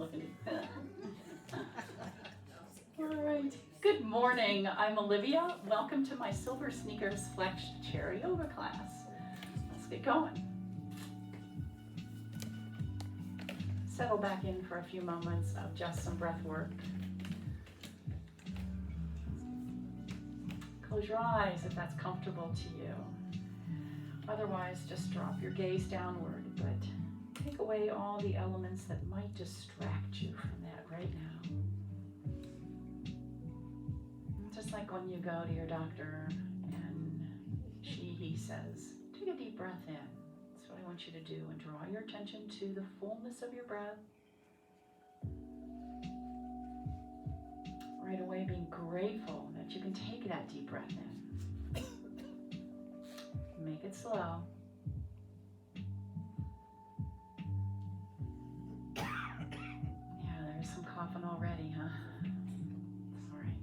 looking. All right. Good morning. I'm Olivia. Welcome to my SilverSneakers Flex Chair Yoga class. Let's get going. Settle back in for a few moments of just some breath work. Close your eyes if that's comfortable to you. Otherwise, just drop your gaze downward, but take away all the elements that might distract you from that right now. Just like when you go to your doctor and he says, take a deep breath in. That's what I want you to do, and draw your attention to the fullness of your breath. Right away, being grateful that you can take that deep breath in. Make it slow. Yeah, there's some coughing already, huh? All right.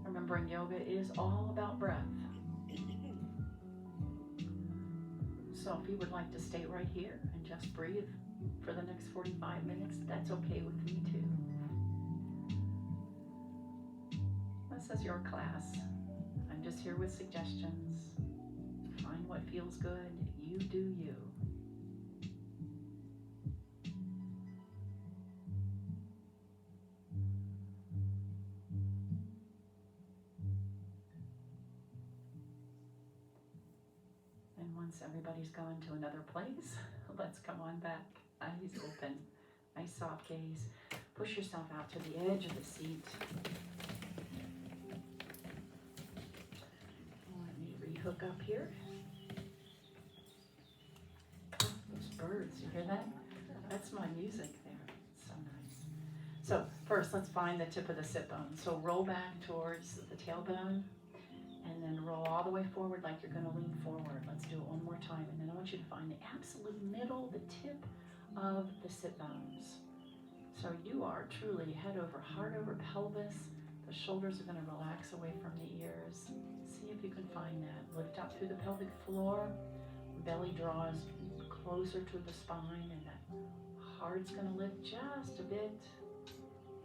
Remembering yoga is all about breath. So if you would like to stay right here and just breathe for the next 45 minutes, that's okay with me too. This is your class. I'm just here with suggestions. Find what feels good. You do you. And once everybody's gone to another place, let's come on back. Eyes open. Nice soft gaze. Push yourself out to the edge of the seat. Let me rehook up here. Oh, those birds, you hear that? That's my music there. It's so nice. So first, let's find the tip of the sit bone. So roll back towards the tailbone, and then roll all the way forward like you're going to lean forward. Let's do it one more time. And then I want you to find the absolute middle, the tip of the sit bones. So you are truly head over, heart over pelvis. The shoulders are going to relax away from the ears. See if you can find that. Lift up through the pelvic floor. Belly draws closer to the spine, and that heart's going to lift just a bit.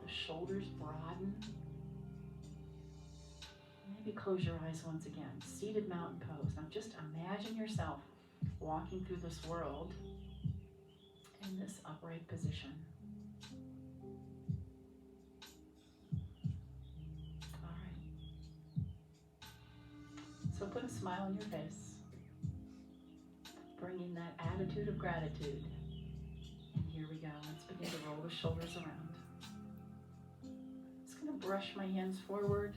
The shoulders broaden. Maybe close your eyes once again. Seated mountain pose. Now just imagine yourself walking through this world in this upright position. All right. So put a smile on your face. Bring in that attitude of gratitude. And here we go. Let's begin to roll the shoulders around. Just going to brush my hands forward.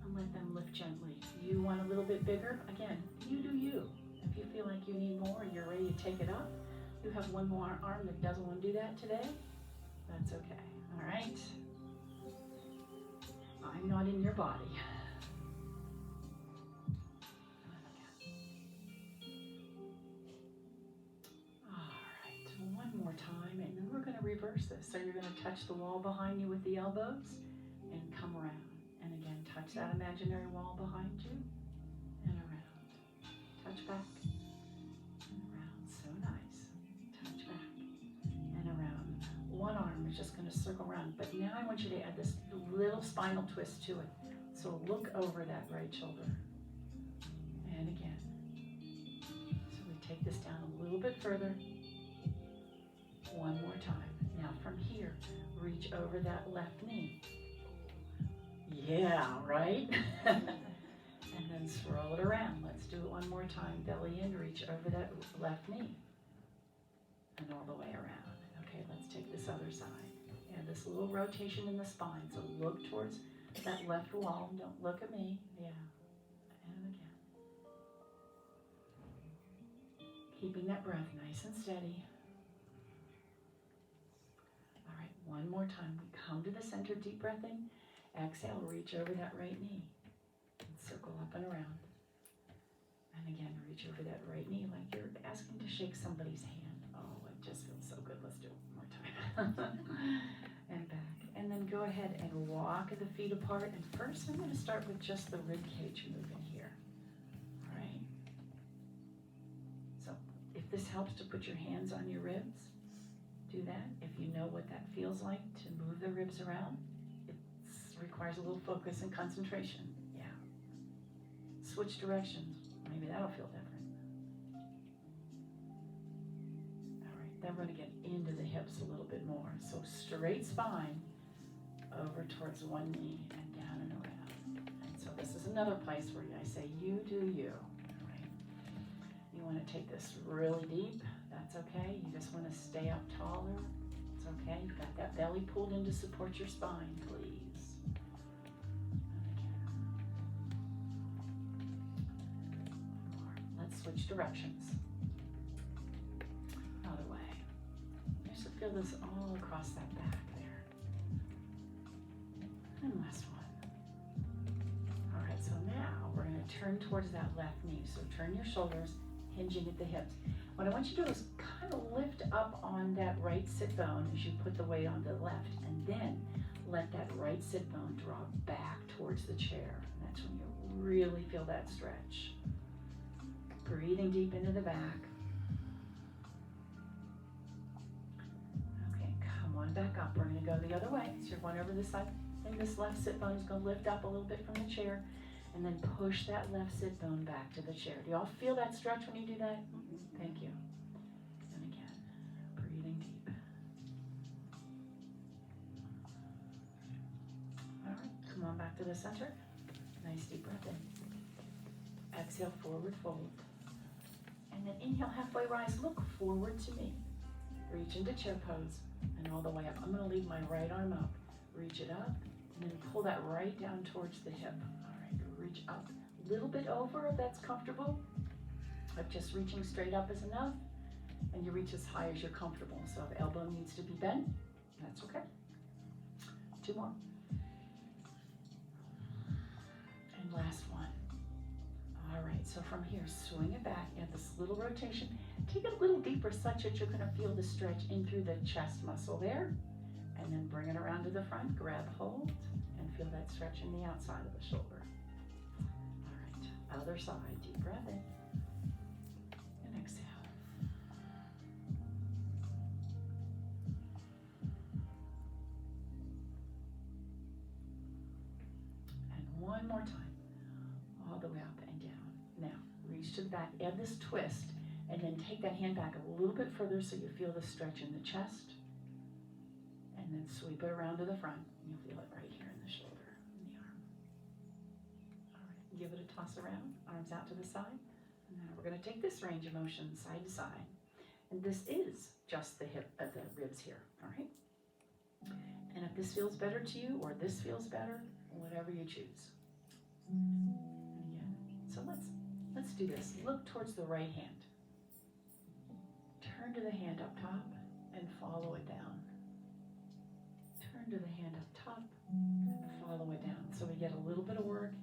And let them lift gently. You want a little bit bigger? Again, you do you. If you feel like you need more, you're ready to take it up. You have one more arm that doesn't want to do that today. That's okay. All right? I'm not in your body. All right, one more time, and then we're going to reverse this. So you're going to touch the wall behind you with the elbows and come around. And again, touch that imaginary wall behind you and around. Touch back and around. So nice. Touch back and around. One arm is just going to circle around. But now I want you to add this little spinal twist to it. So look over that right shoulder. And again. So we take this down a little bit further. One more time. Now from here, reach over that left knee. Yeah, right? And then swirl it around. Let's do it one more time. Belly in, reach over that left knee. And all the way around. Okay, let's take this other side. And this little rotation in the spine. So look towards that left wall. Don't look at me. Yeah. And again. Keeping that breath nice and steady. All right, one more time. We come to the center, deep breath in. Exhale, reach over that right knee. And circle up and around. And again, reach over that right knee like you're asking to shake somebody's hand. Oh, it just feels so good. Let's do it one more time. and back. And then go ahead and walk the feet apart. And first I'm going to start with just the rib cage moving here. All right. So if this helps to put your hands on your ribs, do that. If you know what that feels like to move the ribs around, it requires a little focus and concentration. Yeah. Switch directions. Maybe that'll feel different. All right, then we're going to get into the hips a little bit more. So straight spine over towards one knee and down and around. And so this is another place where I say, you do you. All right. You want to take this really deep. That's okay. You just want to stay up taller. It's okay. You've got that belly pulled in to support your spine, please. Let's switch directions. Other way. You should feel this all across that back there. And last one. All right, so now we're going to turn towards that left knee. So turn your shoulders, hinging at the hips. What I want you to do is kind of lift up on that right sit bone as you put the weight on the left, and then let that right sit bone drop back towards the chair. And that's when you really feel that stretch. Breathing deep into the back. Okay, come on back up. We're going to go the other way. So you're going over this side, and this left sit bone is going to lift up a little bit from the chair, and then push that left sit bone back to the chair. Do y'all feel that stretch when you do that? Thank you. And again, breathing deep. All right, come on back to the center. Nice deep breath in. Exhale, forward fold. And then inhale, halfway rise. Look forward to me. Reach into chair pose and all the way up. I'm going to leave my right arm up. Reach it up and then pull that right down towards the hip. All right, reach up. A little bit over if that's comfortable. If just reaching straight up is enough, and you reach as high as you're comfortable. So if elbow needs to be bent, that's okay. 2 more. And last one. All right, so from here, swing it back. Add this little rotation. Take it a little deeper such that you're going to feel the stretch in through the chest muscle there. And then bring it around to the front. Grab hold and feel that stretch in the outside of the shoulder. All right, other side. Deep breath in. And exhale. And one more time. All the way up and down. Now, reach to the back. Add this twist. And then take that hand back a little bit further so you feel the stretch in the chest. And then sweep it around to the front. You'll feel it right here in the shoulder and the arm. All right, give it a toss around. Arms out to the side. And then we're going to take this range of motion side to side. And this is just the hip of the ribs here. All right. And if this feels better to you or this feels better, whatever you choose. And again, so let's do this. Look towards the right hand. Turn to the hand up top and follow it down. Turn to the hand up top and follow it down. So we get a little bit of work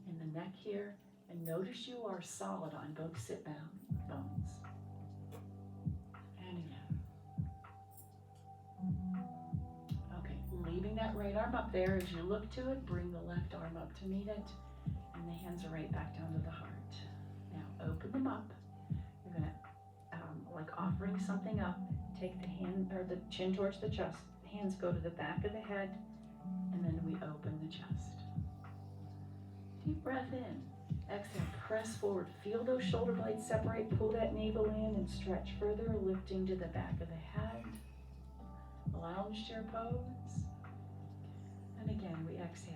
in the neck here. And notice you are solid on both sit bones. And again. Okay, leaving that right arm up there. As you look to it, bring the left arm up to meet it. And the hands are right back down to the heart. Now open them up. You're going to, like offering something up, take the hand or the chin towards the chest. Hands go to the back of the head, and then we open the chest. Deep breath in. Exhale, press forward. Feel those shoulder blades separate. Pull that navel in and stretch further, lifting to the back of the head. Lounge chair pose. And again, we exhale.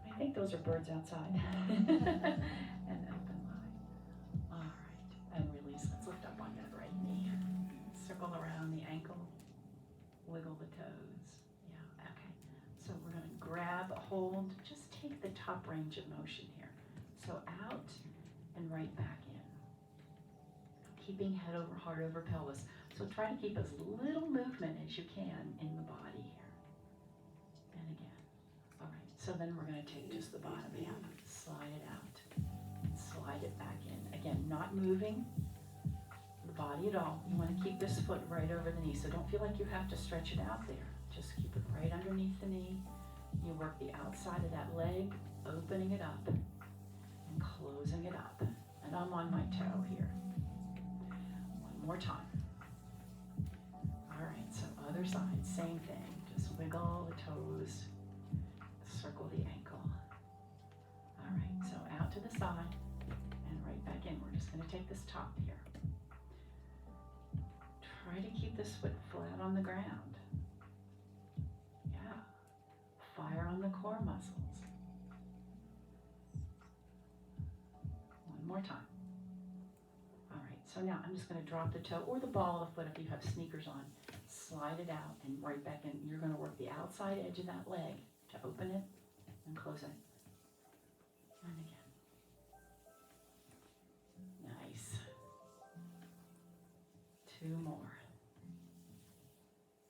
I think those are birds outside. And open wide. All right, and release. Let's lift up on that right knee. Circle around the ankle. Wiggle the toes. Yeah, okay. So we're going to grab a hold. Just take the top range of motion here. So out and right back in. Keeping head over heart over pelvis. So try to keep as little movement as you can in the body here. And again. All right. So then we're going to take just the bottom half. Slide it out. And slide it back in. Again, not moving the body at all. You want to keep this foot right over the knee, so don't feel like you have to stretch it out there. Just keep it right underneath the knee. You work the outside of that leg, opening it up and closing it up. And I'm on my toe here. One more time. All right, so other side, same thing. Just wiggle the toes, circle the ankle. All right, so out to the side and right back in. We're just going to take this top here. Try to keep this foot flat on the ground. Yeah. Fire on the core muscles. One more time. All right, so now I'm just going to drop the toe or the ball of the foot if you have sneakers on. Slide it out and right back in. You're going to work the outside edge of that leg to open it and close it. And again. Nice. 2 more.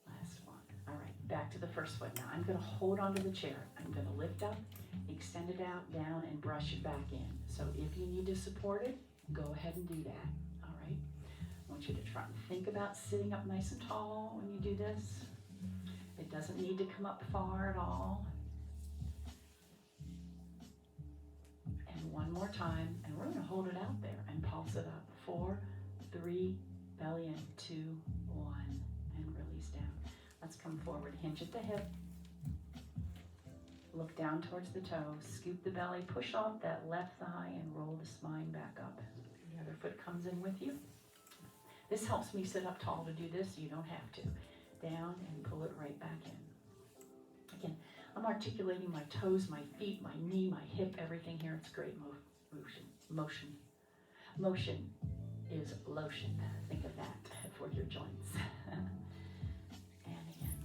Last one. All right, back to the first foot. Now I'm going to hold onto the chair. I'm going to lift up, extend it out, down, and brush it back in. So if you need to support it, go ahead and do that. All right. I want you to try and think about sitting up nice and tall when you do this. It doesn't need to come up far at all. And one more time, and we're going to hold it out there and pulse it up. 4, 3, belly in, 2, 1, and release down. Let's come forward, hinge at the hip. Look down towards the toes, scoop the belly, push off that left thigh, and roll the spine back up. The other foot comes in with you. This helps me sit up tall to do this. You don't have to. Down and pull it right back in. Again, I'm articulating my toes, my feet, my knee, my hip, everything here. It's great motion. Motion is lotion. Think of that for your joints. And again.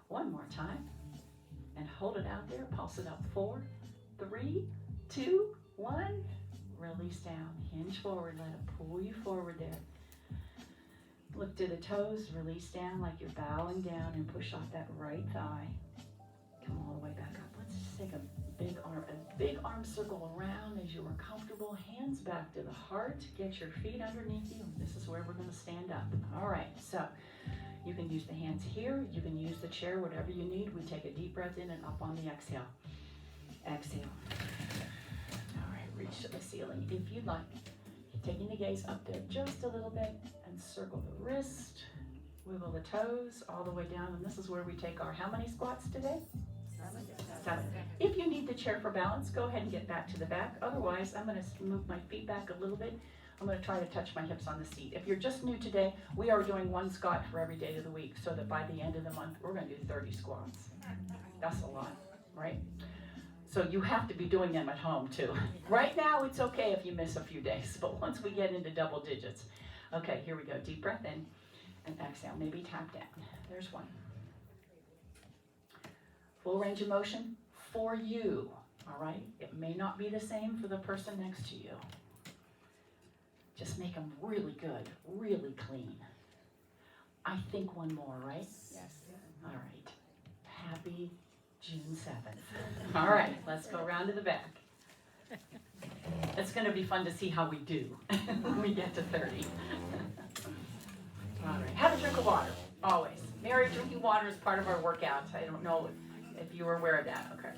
One more time. And hold it out there. Pulse it up. 4, 3, 2, 1. Release down. Hinge forward. Let it pull you forward there. Look to the toes. Release down like you're bowing down and push off that right thigh. Come all the way back up. Let's just take a big arm circle around as you are comfortable. Hands back to the heart. Get your feet underneath you. This is where we're going to stand up. All right. So you can use the hands here. You can use the chair, whatever you need. We take a deep breath in and up on the exhale. Exhale. All right. Reach to the ceiling if you'd like. Taking the gaze up there just a little bit and circle the wrist. Wiggle the toes all the way down. And this is where we take our how many squats today? 7. If you need the chair for balance, go ahead and get back to the back. Otherwise, I'm going to move my feet back a little bit. I'm going to try to touch my hips on the seat. If you're just new today, we are doing 1 squat for every day of the week so that by the end of the month, we're going to do 30 squats. That's a lot, right? So you have to be doing them at home too. Right now, it's okay if you miss a few days, but once we get into double digits. Okay, here we go. Deep breath in and exhale. Maybe tap down. There's 1. Full range of motion for you, all right? It may not be the same for the person next to you. Just make them really good, really clean. I think 1 more, right? Yes. All right. Happy June 7th. All right, let's go around to the back. It's going to be fun to see how we do when we get to 30. All right, have a drink of water, always. Mary, drinking water is part of our workout. I don't know if you were aware of that. Okay.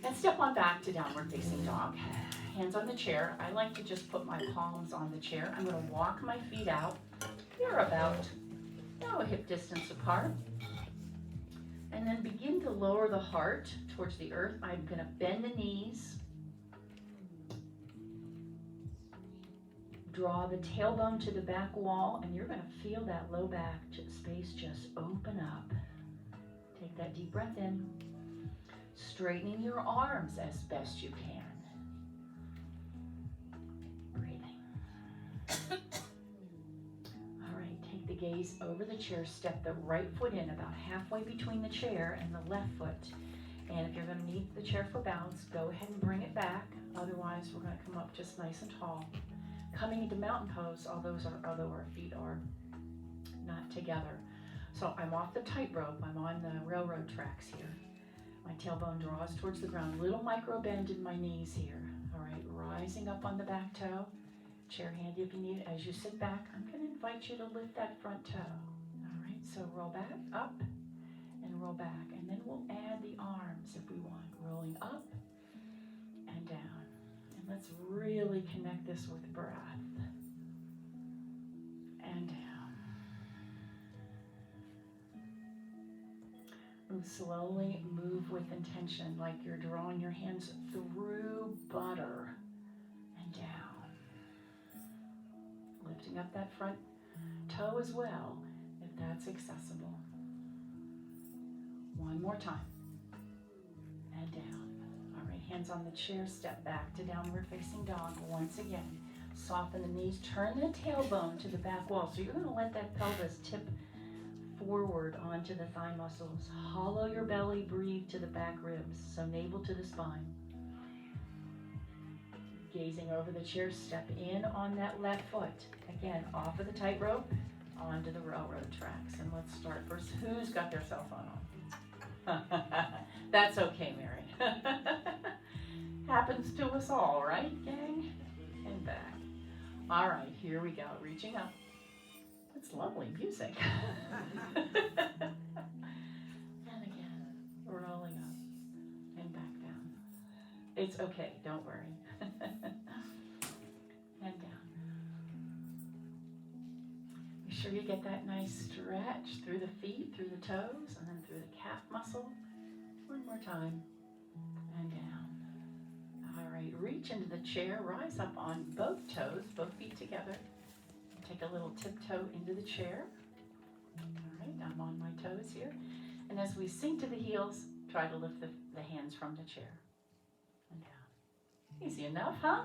And step on back to downward facing dog. Hands on the chair. I like to just put my palms on the chair. I'm going to walk my feet out. They're about a hip distance apart. And then begin to lower the heart towards the earth. I'm going to bend the knees. Draw the tailbone to the back wall, and you're going to feel that low back space just open up. Take that deep breath in. Straightening your arms as best you can. Breathing. All right, take the gaze over the chair. Step the right foot in about halfway between the chair and the left foot. And if you're going to need the chair for balance, go ahead and bring it back. Otherwise, we're going to come up just nice and tall. Coming into mountain pose, although our feet are not together. So I'm off the tightrope. I'm on the railroad tracks here. My tailbone draws towards the ground. Little micro bend in my knees here. All right, rising up on the back toe. Chair handy if you need it. As you sit back, I'm going to invite you to lift that front toe. All right, so roll back, up, and roll back. And then we'll add the arms if we want. Rolling up and down. And let's really connect this with breath. And down. Move slowly, move with intention, like you're drawing your hands through butter and down. Lifting up that front toe as well, if that's accessible. One more time. And down. All right, hands on the chair, step back to downward facing dog. Once again, soften the knees, turn the tailbone to the back wall. So you're going to let that pelvis tip forward onto the thigh muscles. Hollow your belly, breathe to the back ribs, so navel to the spine. Gazing over the chair, step in on that left foot. Again, off of the tightrope, onto the railroad tracks. And let's start first. Who's got their cell phone on? That's okay, Mary. Happens to us all, right, gang? And back. All right, here we go. Reaching up. It's lovely music. And again, rolling up and back down. It's okay, don't worry. And down. Make sure you get that nice stretch through the feet, through the toes, and then through the calf muscle. One more time. And down. All right, reach into the chair, rise up on both toes, both feet together. Take a little tiptoe into the chair. All right, I'm on my toes here. And as we sink to the heels, try to lift the hands from the chair. And down. Easy enough, huh?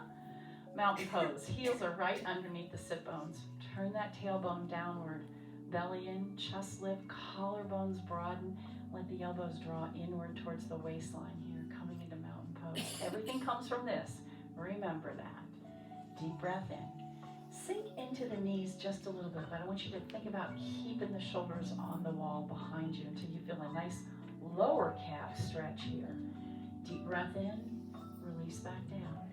Mountain pose. Heels are right underneath the sit bones. Turn that tailbone downward. Belly in, chest lift, collarbones broaden. Let the elbows draw inward towards the waistline here, coming into mountain pose. Everything comes from this. Remember that. Deep breath in. Sink into the knees just a little bit, but I want you to think about keeping the shoulders on the wall behind you until you feel a nice lower calf stretch here. Deep breath in, release back down.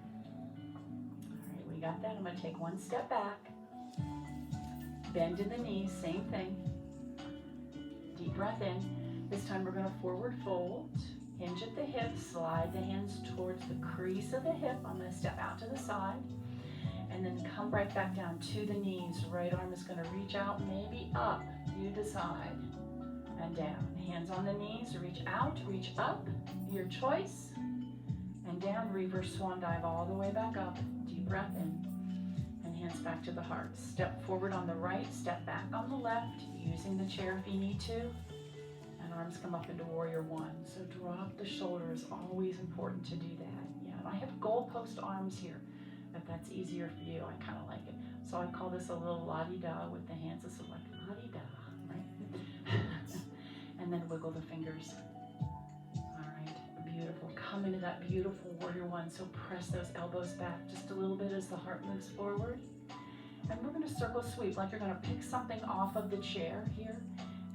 All right, we got that. I'm going to take one step back. Bend in the knees, same thing. Deep breath in. This time we're going to forward fold. Hinge at the hips, slide the hands towards the crease of the hip. I'm going to step out to the side. And then come right back down to the knees. Right arm is going to reach out, maybe up. You decide. And down. Hands on the knees. Reach out, reach up. Your choice. And down. Reverse swan dive all the way back up. Deep breath in. And hands back to the heart. Step forward on the right. Step back on the left. Using the chair if you need to. And arms come up into warrior one. So drop the shoulders. Always important to do that. Yeah, and I have goalpost arms here. If that's easier for you, I kind of like it. So I call this a little la-di-da with the hands. This is like la-di-da, right? And then wiggle the fingers. All right, beautiful. Come into that beautiful warrior one. So press those elbows back just a little bit as the heart moves forward. And we're going to circle sweep, like you're going to pick something off of the chair here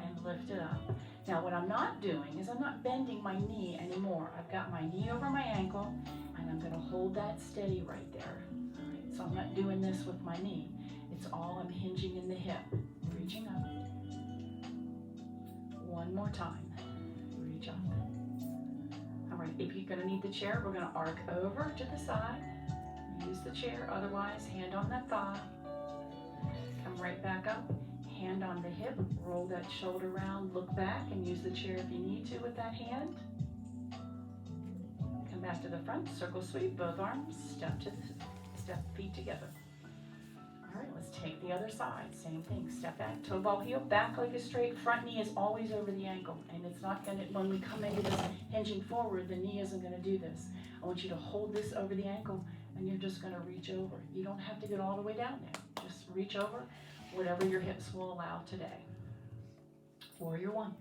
and lift it up. Now what I'm not doing is I'm not bending my knee anymore. I've got my knee over my ankle, and I'm going to hold that steady right there. All right, so I'm not doing this with my knee. It's all I'm hinging in the hip, reaching up. One more time, reach up. All right, if you're going to need the chair, we're going to arc over to the side. Use the chair, otherwise hand on that thigh. Come right back up. Hand on the hip, roll that shoulder round, look back, and use the chair if you need to with that hand. Come back to the front, circle sweep, both arms, step feet together. All right, let's take the other side. Same thing, step back, toe ball heel, back leg is straight, front knee is always over the ankle, and it's not gonna, when we come into this hinging forward, the knee isn't gonna do this. I want you to hold this over the ankle, and you're just gonna reach over. You don't have to get all the way down there, just reach over. Whatever your hips will allow today. Warrior one.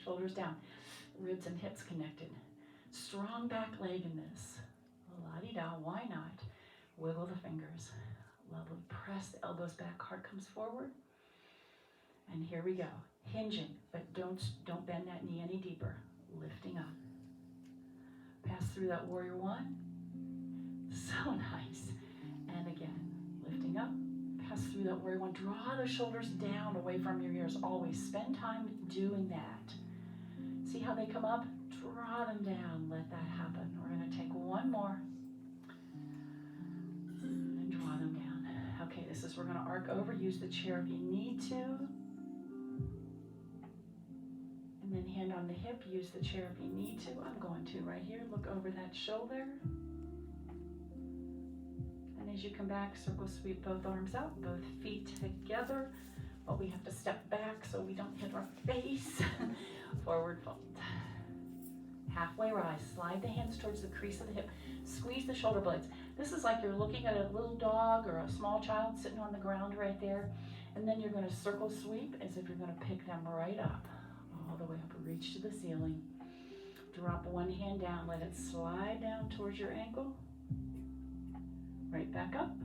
Shoulders down. Ribs and hips connected. Strong back leg in this. La-di-da, why not? Wiggle the fingers. Lovely. Press the elbows back. Heart comes forward. And here we go. Hinging, but don't bend that knee any deeper. Lifting up. Pass through that warrior one. So nice. And again, lifting up. Pass through that warrior one. Draw the shoulders down away from your ears. Always spend time doing that. See how they come up? Draw them down. Let that happen. We're going to take one more. And draw them down. Okay, this is, we're going to arc over. Use the chair if you need to. And then hand on the hip. Use the chair if you need to. I'm going to right here. Look over that shoulder. And as you come back, circle sweep both arms out, both feet together. But we have to step back so we don't hit our face. Forward fold. Halfway rise. Slide the hands towards the crease of the hip. Squeeze the shoulder blades. This is like you're looking at a little dog or a small child sitting on the ground right there. And then you're going to circle sweep as if you're going to pick them right up. All the way up. Reach to the ceiling. Drop one hand down. Let it slide down towards your ankle. Right back up.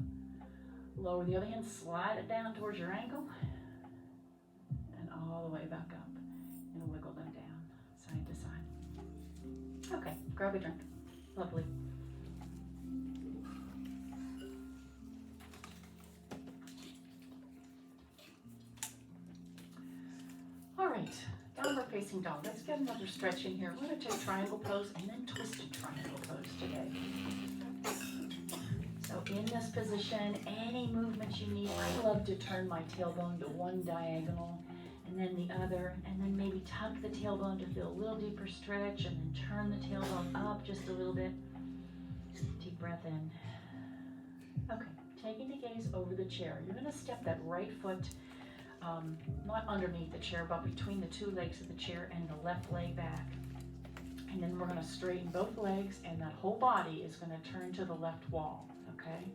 Lower the other hand. Slide it down towards your ankle. And all the way back up. And wiggle them down. Side to side. Okay. Grab a drink. Lovely. All right. Downward facing dog. Let's get another stretch in here. We're going to take triangle pose and then twisted triangle pose today. So in this position, any movement you need. I love to turn my tailbone to one diagonal and then the other, and then maybe tuck the tailbone to feel a little deeper stretch, and then turn the tailbone up just a little bit. Deep breath in. Okay, taking the gaze over the chair. You're going to step that right foot not underneath the chair, but between the two legs of the chair and the left leg back. And then we're going to straighten both legs, and that whole body is going to turn to the left wall, okay?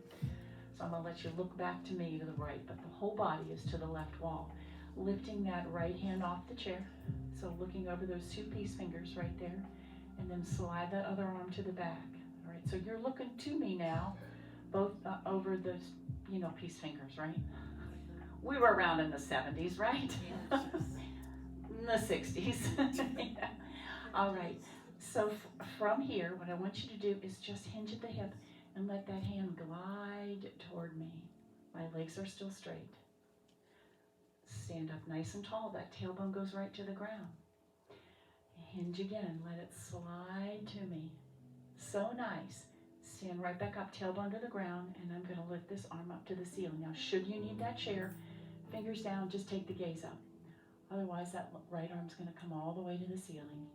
So I'm going to let you look back to me to the right, but the whole body is to the left wall. Lifting that right hand off the chair, so looking over those two peace fingers right there, and then slide that other arm to the back. All right, so you're looking to me now, both over those, peace fingers, right? We were around in the 70s, right? In the 60s. Yeah. All right. So from here, what I want you to do is just hinge at the hip and let that hand glide toward me. My legs are still straight. Stand up nice and tall. That tailbone goes right to the ground. Hinge again. Let it slide to me. So nice. Stand right back up, tailbone to the ground, and I'm going to lift this arm up to the ceiling. Now, should you need that chair, fingers down, just take the gaze up. Otherwise, that right arm's going to come all the way to the ceiling.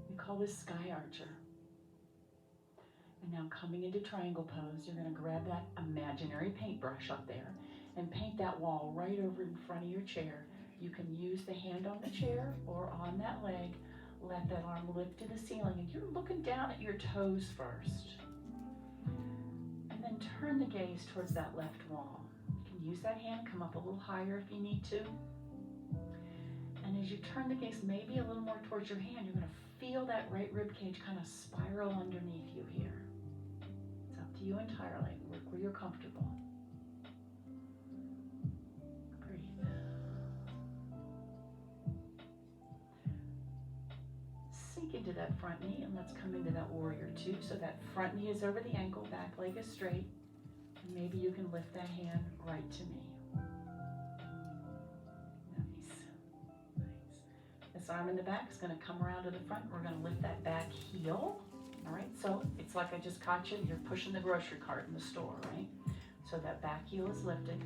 We call this sky archer. And now coming into triangle pose, you're going to grab that imaginary paintbrush up there and paint that wall right over in front of your chair. You can use the hand on the chair or on that leg. Let that arm lift to the ceiling, and you're looking down at your toes first. And then turn the gaze towards that left wall. You can use that hand, come up a little higher if you need to. And as you turn the gaze maybe a little more towards your hand, you're going to feel that right rib cage kind of spiral underneath you here. It's up to you entirely. Work where you're comfortable. Breathe. Sink into that front knee, and let's come into that warrior two. So that front knee is over the ankle, back leg is straight. And maybe you can lift that hand right to me. Nice. This arm in the back is going to come around to the front. We're going to lift that back heel. All right, so it's like I just caught you. You're pushing the grocery cart in the store, right? So that back heel is lifted.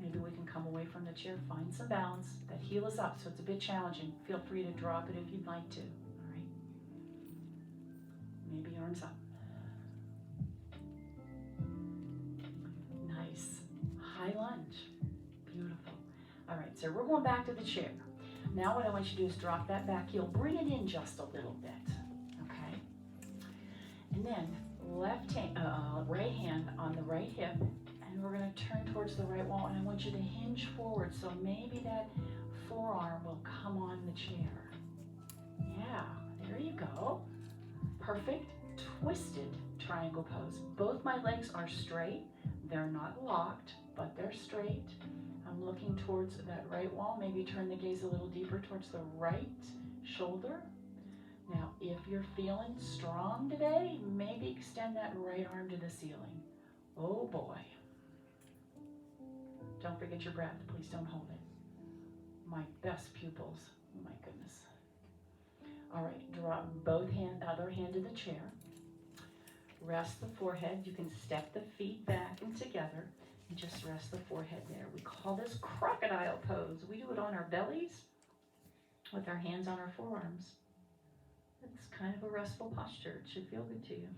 Maybe we can come away from the chair, find some balance. That heel is up, so it's a bit challenging. Feel free to drop it if you'd like to, all right? Maybe arms up. Nice. High lunge. Beautiful. All right, so we're going back to the chair. Now what I want you to do is drop that back heel. Bring it in just a little bit, okay? And then right hand on the right hip, and we're going to turn towards the right wall, and I want you to hinge forward, so maybe that forearm will come on the chair. Yeah, there you go. Perfect. Twisted triangle pose. Both my legs are straight. They're not locked, but they're straight. I'm looking towards that right wall. Maybe turn the gaze a little deeper towards the right shoulder. Now, if you're feeling strong today, maybe extend that right arm to the ceiling. Oh boy. Don't forget your breath. Please don't hold it. My best pupils. Oh my goodness. All right, drop both other hand to the chair. Rest the forehead. You can step the feet back and together and just rest the forehead there. We call this crocodile pose. We do it on our bellies with our hands on our forearms. It's kind of a restful posture. It should feel good to you.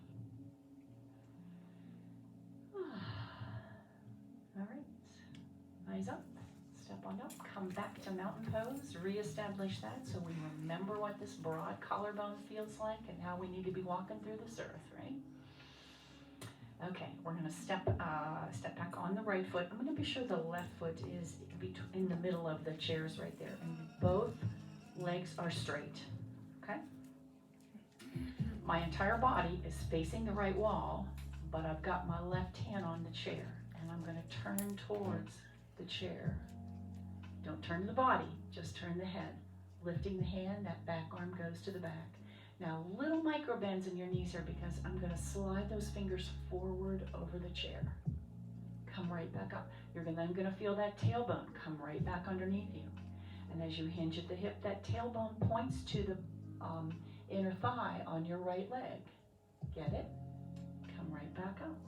All right, eyes up, step on up, come back to mountain pose, reestablish that so we remember what this broad collarbone feels like and how we need to be walking through this earth, right? Okay, we're gonna step back on the right foot. I'm gonna be sure the left foot is in the middle of the chairs right there, and both legs are straight, okay? My entire body is facing the right wall, but I've got my left hand on the chair, and I'm gonna turn towards the chair. Don't turn the body, just turn the head. Lifting the hand, that back arm goes to the back. Now, little micro bends in your knees here because I'm gonna slide those fingers forward over the chair. Come right back up. You're then gonna feel that tailbone come right back underneath you. And as you hinge at the hip, that tailbone points to the inner thigh on your right leg. Get it? Come right back up.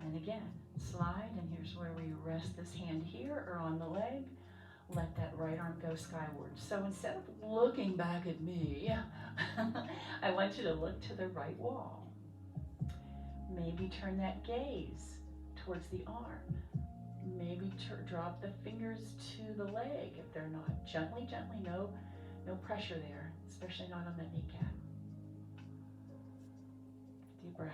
And again, slide, and here's where we rest this hand here or on the leg. Let that right arm go skyward. So instead of looking back at me, I want you to look to the right wall. Maybe turn that gaze towards the arm. Maybe drop the fingers to the leg if they're not. Gently, gently, no pressure there, especially not on that kneecap. Deep breath.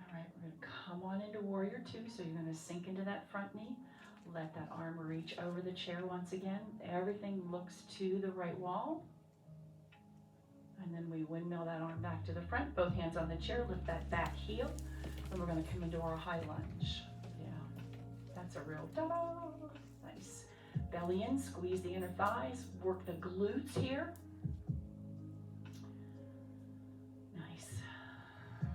All right, we're gonna come on into warrior two, so you're gonna sink into that front knee. Let that arm reach over the chair once again. Everything looks to the right wall. And then we windmill that arm back to the front, both hands on the chair, lift that back heel. And we're gonna come into our high lunge. Yeah, that's a real ta-da. Nice. Belly in, squeeze the inner thighs, work the glutes here. Nice.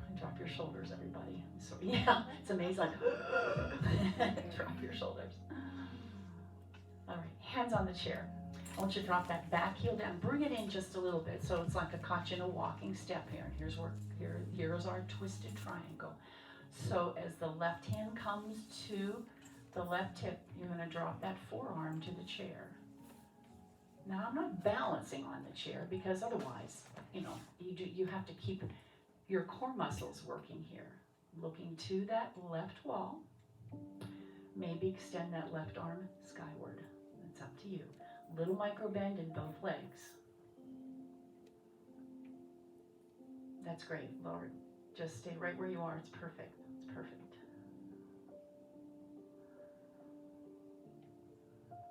And drop your shoulders, everybody. So, yeah, it's amazing. Drop your shoulders. All right, hands on the chair. I want you to drop that back heel down. Bring it in just a little bit, so it's like a kachina walking step here. And here's our twisted triangle. So as the left hand comes to the left hip, you're going to drop that forearm to the chair. Now I'm not balancing on the chair because otherwise, you have to keep your core muscles working here. Looking to that left wall. Maybe extend that left arm skyward. It's up to you. Little micro bend in both legs. That's great, Lord. Just stay right where you are. It's perfect. It's perfect.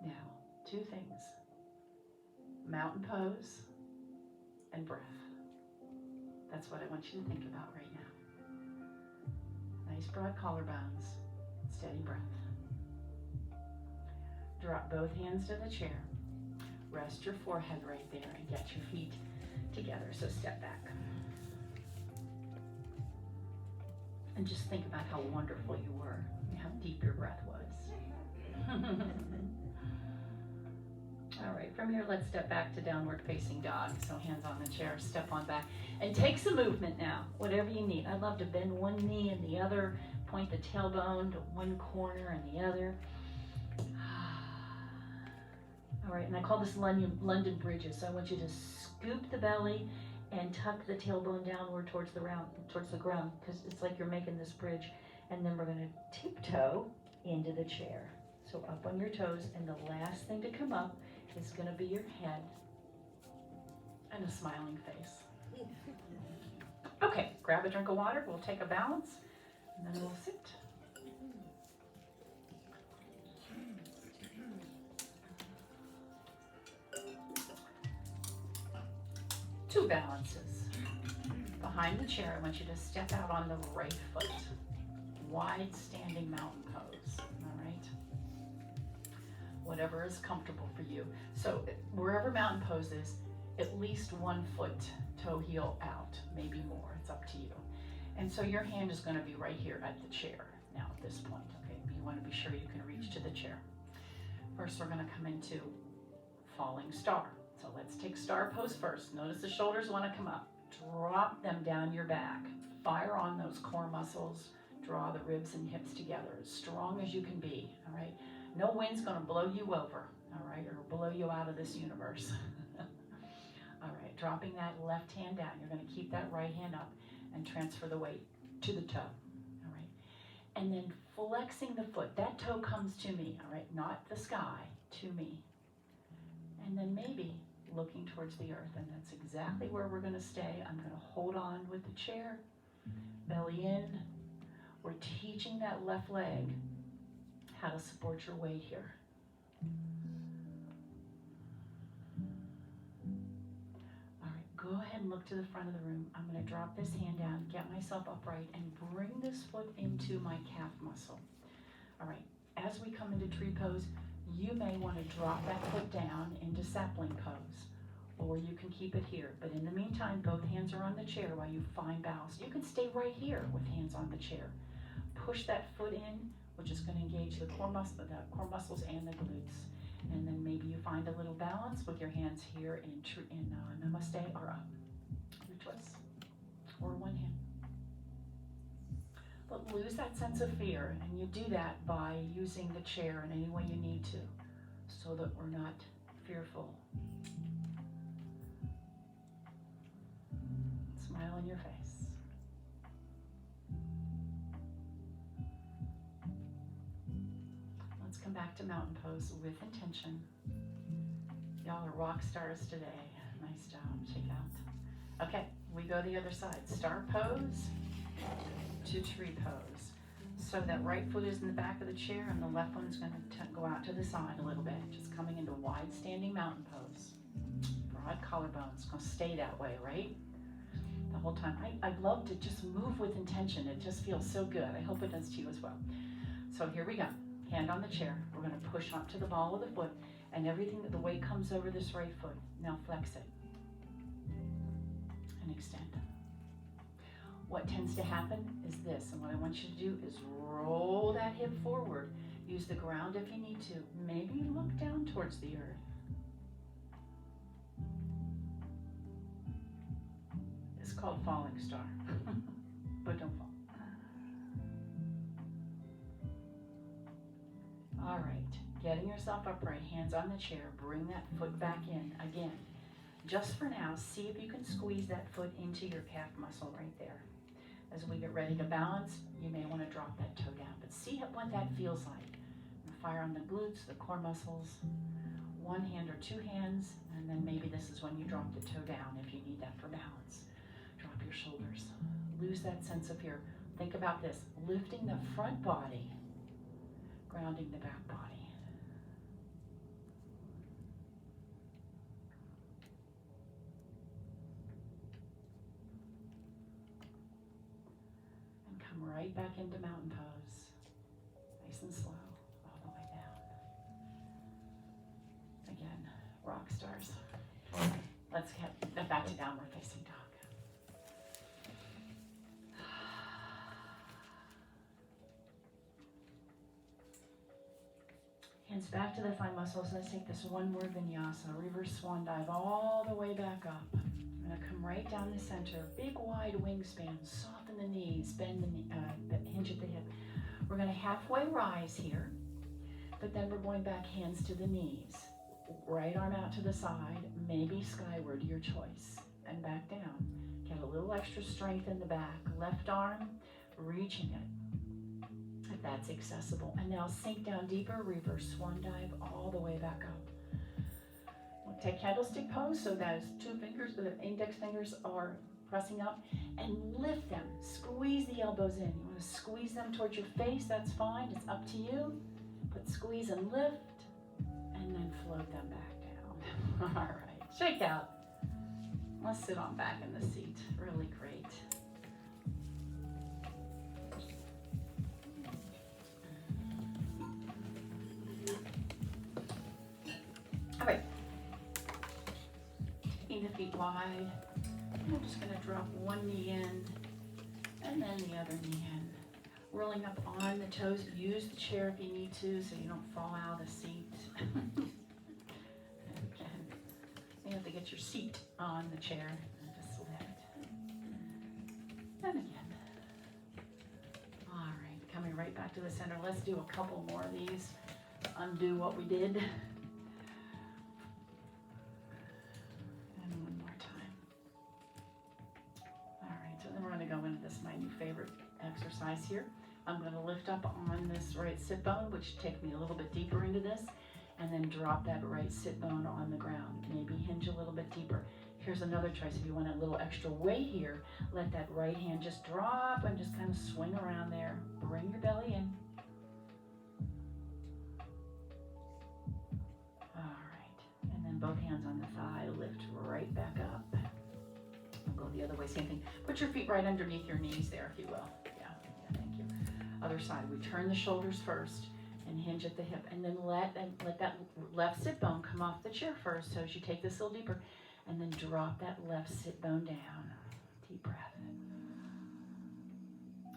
Now, two things. Mountain pose and breath. That's what I want you to think about right now. Nice broad collarbones. Steady breath. Drop both hands to the chair. Rest your forehead right there and get your feet together. So step back. And just think about how wonderful you were and how deep your breath was. All right, from here, let's step back to downward facing dog. So hands on the chair, step on back. And take some movement now, whatever you need. I'd love to bend one knee and the other, point the tailbone to one corner and the other. All right, and I call this London bridges. So I want you to scoop the belly and tuck the tailbone downward towards the ground, because it's like you're making this bridge. And then we're gonna tiptoe into the chair. So up on your toes, and the last thing to come up is gonna be your head and a smiling face. Okay, grab a drink of water, we'll take a balance, and then we'll sit. Two balances. Behind the chair, I want you to step out on the right foot. Wide standing mountain pose, all right? whatever is comfortable for you. So wherever mountain pose is, at least 1 foot toe heel out, maybe more, it's up to you. And so your hand is going to be right here at the chair now at this point, okay? But you want to be sure you can reach to the chair. First, we're going to come into falling star. So let's take star pose first. Notice the shoulders want to come up. Drop them down your back. Fire on those core muscles. Draw the ribs and hips together as strong as you can be, all right? No wind's going to blow you over, all right, or blow you out of this universe. All right, dropping that left hand down. You're going to keep that right hand up and transfer the weight to the toe, all right? And then flexing the foot. That toe comes to me, all right? Not the sky, to me. And then maybe looking towards the earth, and that's exactly where we're going to stay. I'm going to hold on with the chair, belly in. We're teaching that left leg how to support your weight here. All right, go ahead and look to the front of the room. I'm going to drop this hand down, get myself upright, and bring this foot into my calf muscle. All right, as we come into tree pose, you may want to drop that foot down into sapling pose, or you can keep it here. But in the meantime, both hands are on the chair while you find balance. You can stay right here with hands on the chair. Push that foot in, which is going to engage the core muscles and the glutes. And then maybe you find a little balance with your hands here in namaste or up. Your choice. Or one hand. But lose that sense of fear, and you do that by using the chair in any way you need to, so that we're not fearful. Smile on your face. Let's come back to mountain pose with intention. Y'all are rock stars today. Nice job. Check out. Okay, we go the other side. Star pose to tree pose. So that right foot is in the back of the chair and the left one is going to go out to the side a little bit. Just coming into wide standing mountain pose. Broad collarbones. Going to stay that way, right? The whole time. I love to just move with intention. It just feels so good. I hope it does to you as well. So here we go. Hand on the chair. We're going to push up to the ball of the foot, and everything, the weight comes over this right foot. Now flex it and extend. What tends to happen is this, and what I want you to do is roll that hip forward. Use the ground if you need to. Maybe look down towards the earth. It's called falling star, but don't fall. All right, getting yourself upright, hands on the chair, bring that foot back in again. Just for now, see if you can squeeze that foot into your calf muscle right there. As we get ready to balance, you may want to drop that toe down, but see what that feels like. Fire on the glutes, the core muscles, one hand or two hands, and then maybe this is when you drop the toe down if you need that for balance. Drop your shoulders. Lose that sense of fear. Think about this, lifting the front body, grounding the back body. Come right back into mountain pose. Nice and slow, all the way down. Again, rock stars. Let's get back to downward facing dog. Hands back to the thigh muscles. Let's take this one more vinyasa. Reverse swan dive all the way back up. I'm going to come right down the center. Big wide wingspan. Soften the knees. Bend the knee, hinge at the hip. We're going to halfway rise here, but then we're going back hands to the knees. Right arm out to the side, maybe skyward, your choice, and back down. Get a little extra strength in the back. Left arm, reaching it, if that's accessible. And now sink down deeper, reverse swan dive all the way back up. We'll take candlestick pose, so those two fingers, the index fingers are pressing up, and lift them. Squeeze the elbows in. You want to squeeze them towards your face, that's fine, it's up to you. But squeeze and lift, and then float them back down. All right, shake out. Let's sit on back in the seat. Really great. feet wide. And I'm just gonna drop one knee in and then the other knee in. Rolling up on the toes. Use the chair if you need to so you don't fall out of the seat. You have to get your seat on the chair and just lift. And again. All right, coming right back to the center. Let's do a couple more of these. Undo what we did. And one more time. All right, so then we're going to go into this, my new favorite exercise here. I'm going to lift up on this right sit bone, which take me a little bit deeper into this, and then drop that right sit bone on the ground. Maybe hinge a little bit deeper. Here's another choice. If you want a little extra weight here, let that right hand just drop and just kind of swing around there. Bring your belly in. All right. And then both hands on the thigh, lift right back up. I'll go the other way, same thing. Put your feet right underneath your knees there, if you will. Yeah, thank you. Other side, we turn the shoulders first and hinge at the hip, and then let that left sit bone come off the chair first. So as you take this a little deeper, and then drop that left sit bone down. Deep breath.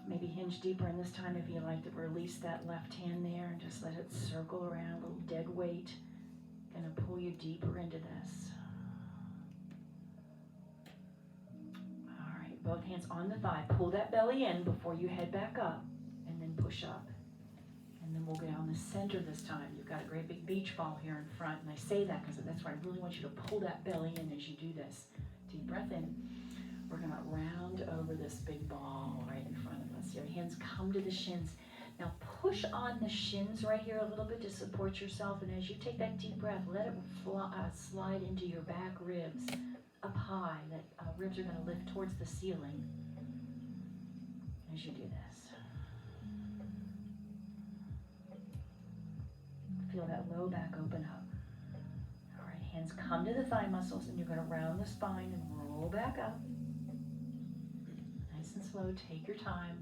Maybe hinge deeper, and this time if you like to release that left hand there and just let it circle around, a little dead weight. Gonna pull you deeper into this. All right, both hands on the thigh. Pull that belly in before you head back up, and then push up. And then we'll go down the center this time. You've got a great big beach ball here in front, and I say that because that's why I really want you to pull that belly in as you do this. Deep breath in. We're gonna round over this big ball right in front of us. Your hands come to the shins. Now push on the shins right here a little bit to support yourself, and as you take that deep breath, let it slide into your back ribs up high. That ribs are gonna lift towards the ceiling as you do this. Feel that low back open up. All right, hands come to the thigh muscles, and you're going to round the spine and roll back up. Nice and slow, take your time,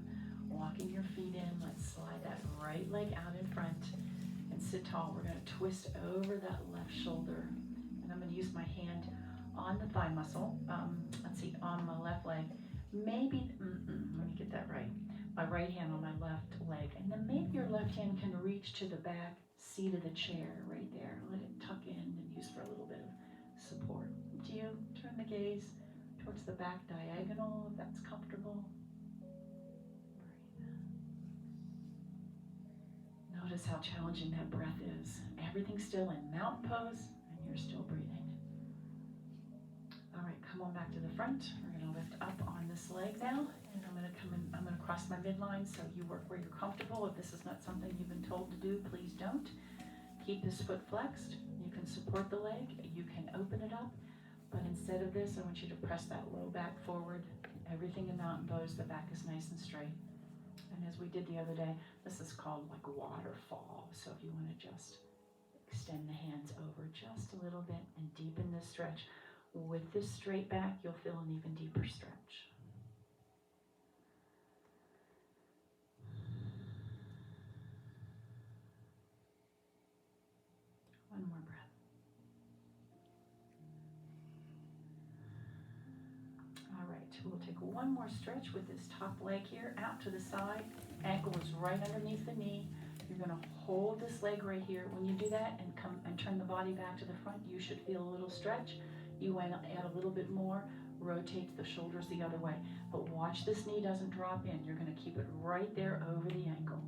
walking your feet in. Let's slide that right leg out in front and sit tall. We're going to twist over that left shoulder, and I'm going to use my hand on the thigh muscle. Let's see, on my left leg. Maybe, let me get that right. My right hand on my left leg, and then maybe your left hand can reach to the back seat of the chair right there. Let it tuck in and use for a little bit of support. Do you turn the gaze towards the back diagonal if that's comfortable? Breathe. Notice how challenging that breath is. Everything's still in mountain pose, and you're still breathing. All right, come on back to the front. We're going to lift up on this leg now, and I'm going to come in. I'm going to cross my midline, so you work where you're comfortable. If this is not something you've been told to do, please don't. Keep this foot flexed. You can support the leg. You can open it up, but instead of this, I want you to press that low back forward. Everything in mountain pose, the back is nice and straight. And as we did the other day, this is called like a waterfall. So if you want to just extend the hands over just a little bit and deepen this stretch. With this straight back, you'll feel an even deeper stretch. One more breath. All right, we'll take one more stretch with this top leg here, out to the side. Ankle is right underneath the knee. You're gonna hold this leg right here. When you do that and come and turn the body back to the front, you should feel a little stretch. You want to add a little bit more, rotate the shoulders the other way. But watch this knee doesn't drop in. You're going to keep it right there over the ankle.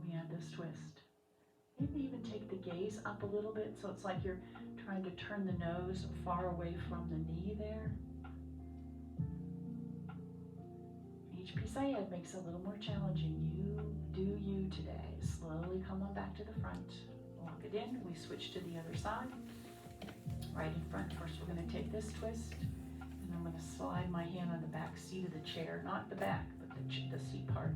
We add this twist. Maybe even take the gaze up a little bit so it's like you're trying to turn the nose far away from the knee there. Each piece I add makes it a little more challenging. You do you today. Slowly come on back to the front. Walk it in. We switch to the other side. Right in front. First we're going to take this twist, and I'm going to slide my hand on the back seat of the chair, not the back, but the seat part,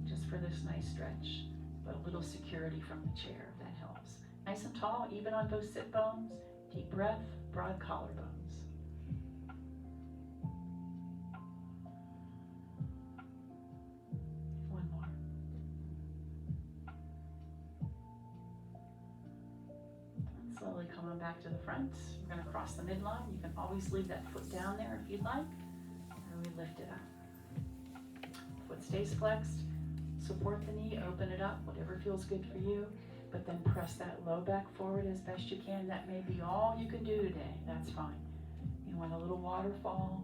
just for this nice stretch, but a little security from the chair, if that helps. Nice and tall, even on both sit bones. Deep breath, broad collarbones. One more. And slowly come on back back to the front. We're going to cross the midline. You can always leave that foot down there if you'd like. And we lift it up. Foot stays flexed. Support the knee, open it up, whatever feels good for you. But then press that low back forward as best you can. That may be all you can do today. That's fine. You want a little waterfall.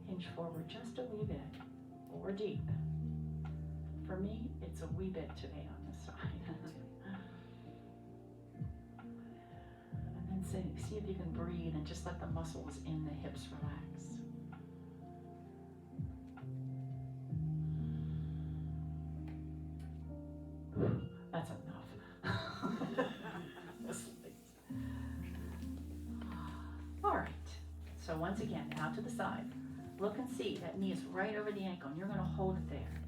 Hinge forward just a wee bit, or deep. For me, it's a wee bit today on this side. And then see if you can breathe and just let the muscles in the hips relax. That's enough. All right, so once again, out to the side. Look and see, that knee is right over the ankle, and you're going to hold it there.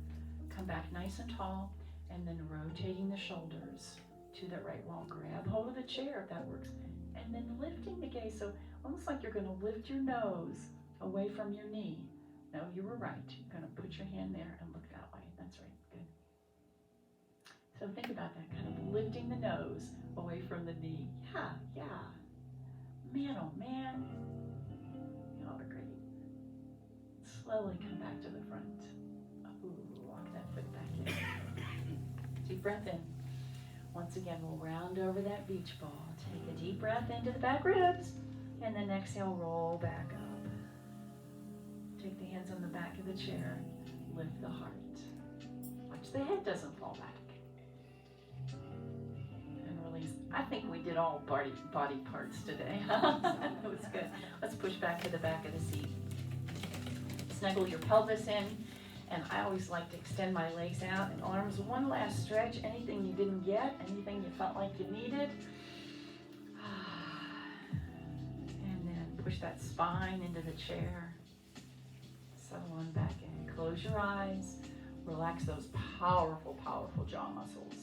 Come back nice and tall, and then rotating the shoulders to the right wall. Grab hold of a chair if that works, and then lifting the gaze. So almost like you're going to lift your nose away from your knee. No, you were right. You're going to put your hand there and look that way. That's right. Good. So think about that, kind of lifting the nose away from the knee. Yeah. Man, oh man. Y'all are great. Slowly come back to the front. Ooh, walk that foot back in. Deep breath in. Once again, we'll round over that beach ball. Take a deep breath into the back ribs, and then exhale, roll back up. Take the hands on the back of the chair. Lift the heart. Watch the head doesn't fall back. And release. I think we did all body parts today. That was good. Let's push back to the back of the seat. Snuggle your pelvis in, and I always like to extend my legs out and arms. One last stretch. Anything you didn't get, anything you felt like you needed. And then push that spine into the chair. Settle on back in. Close your eyes. Relax those powerful, powerful jaw muscles.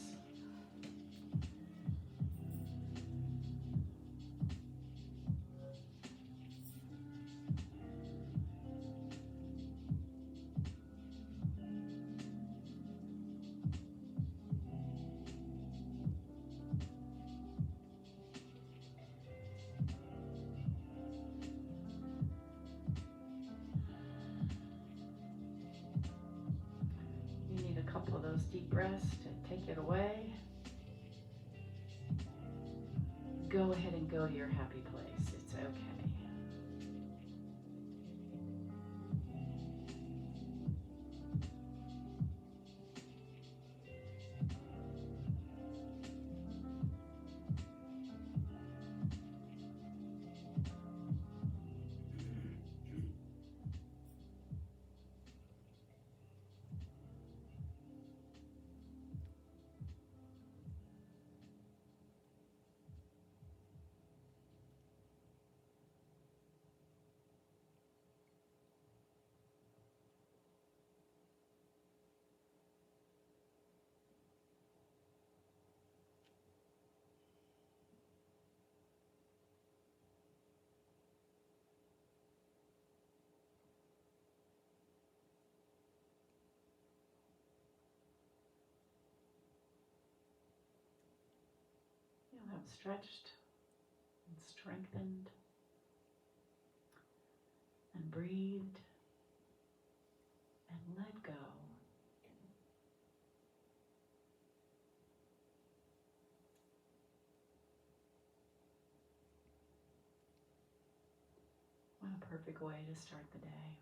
Couple of those deep breaths to take it away. Go ahead and go to your happy place. It's okay. You'll have stretched and strengthened and breathed and let go. What a perfect way to start the day.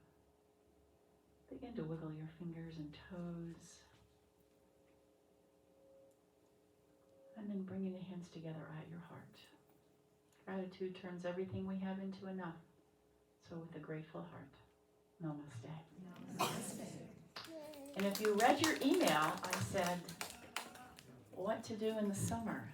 Begin to wiggle your fingers and toes. And then bringing the hands together at your heart. Gratitude turns everything we have into enough. So with a grateful heart, namaste. Namaste. And if you read your email, I said, what to do in the summer.